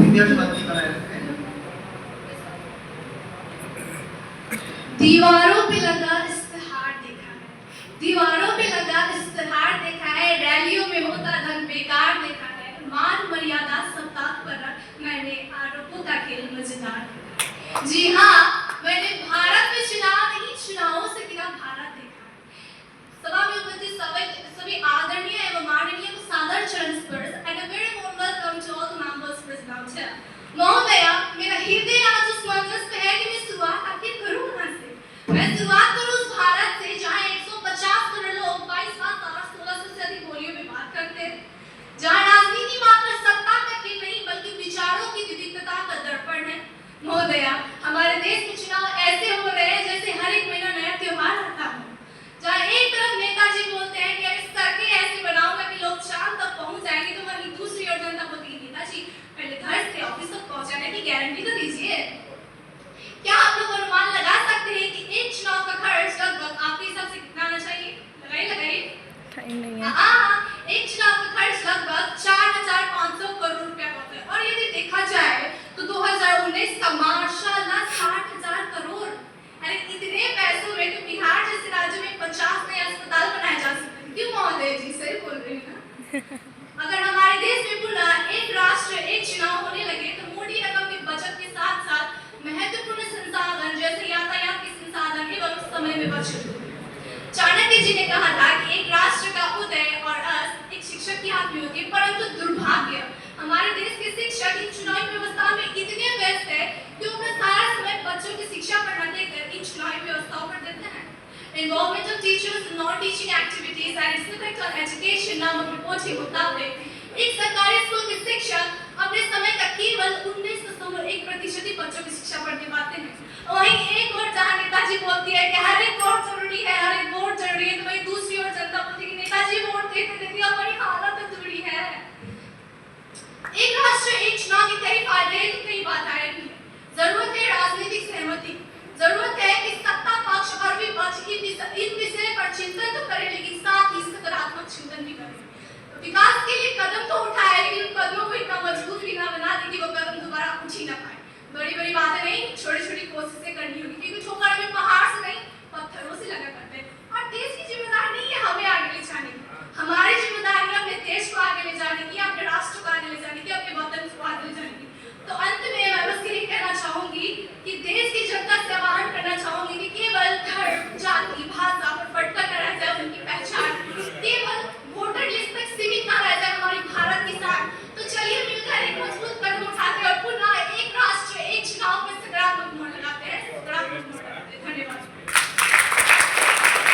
विद्यार्थी बातचीत कराए रखते हैं। दीवारों पे लगा इश्तिहार देखा है, दीवारों पे लगा इश्तिहार देखा है, रैलियों में होता धन बेकार देखा है, मान मर्यादा सप्ताह पर मैंने आरोपों का खेल मजेदार देखा है। जी हाँ, मैंने भारत में चुनाव नहीं, चुनावों से गिरा भारत देखा है। सभा में उपस्थित सभी आदरणीय एवं माननीय को सादर चरण स्पर्श and a very warm welcome to all the members present out here. महोदया, मेरा हृदय आज उस मंजिल पे है कि मैं शुरुआत आखिर करूं कहां से। मैं शुरुआत करूं उस भारत से जहां 150 करोड़ लोग 22 बार 1600 से अधिक बोलियों में बात करते हैं, जहां राजनीति मात्र सत्ता का खेल नहीं बल्कि विचारों की विविधता का दर्पण है। महोदया, हमारे देश में चुनाव ऐसे हो रहे हैं जैसे हर एक महीना नया त्योहार आता हो, जहां एक तरफ नेताजी बोलते हैं कि अरे सड़कें ऐसी बनाऊंगा कि लोग चांद तक पहुंच जाएंगे, तो वहीं दूसरी ओर जनता बोलती है नेताजी पहले घर से ऑफिस तक पहुंचाने की गारंटी तो दीजिए। क्या आप लोग अनुमान लगा सकते हैं कि एक चुनाव का खर्च लगभग आपके हिसाब से कितना आना चाहिए? लगाइए। एक चुनाव का खर्च लगभग 4500 करोड़ रुपया होता है, और यदि देखा जाए तो 2019 का माशाल्लाह 60,000 करोड़। अरे इतने पैसों में तो बिहार जैसे राज्य में 50 नए अस्पताल बनाए जा सकते हैं। क्यों महोदय जी, सही बोल रही हैं ना? अगर हमारे देश में पुनः एक राष्ट्र एक चुनाव होने लगे तो मोटी रकम के बचत के साथ साथ महत्वपूर्ण संसाधन जैसे यातायात के संसाधन एवं समय में बचत होगी। चाणक्य जी ने कहा था कि एक राष्ट्र का उदय और अस्त एक शिक्षक की हाथ में होती है, परंतु दुर्भाग्य हमारे देश के शिक्षक इन चुनावी व्यवस्था में इतने व्यस्त है कि अपना सारा समय बच्चों की शिक्षा पर न देकर इन चुनावी व्यवस्थाओं पर देते हैं। Involvement of teachers in non-teaching activities and its effect on education नामक रिपोर्ट के मुताबिक एक सरकारी स्कूल के शिक्षक अपने समय का केवल 19.1% बच्चों की शिक्षा पढ़ने पाते हैं। वहीं एक और जहां नेताजी बोलती है कि हर एक वोट जरूरी है, हर एक वोट जरूरी है, तो वहीं दूसरी ओर जनता बोलती है कि नेताजी वोट देते हमारी हालत बुरी है। एक राष्ट्र एक चुनाव के कई फायदे हैं तो कई बाधाएं भी। जरूरत है राजनीतिक सहमति, जरूरत है कि सत्ता पक्ष और विपक्ष इन विषय पर चिंतन तो करे, लेकिन साथ ही सकारात्मक चिंतन भी करे। विकास के लिए कदम तो उठाए, लेकिन कदमों को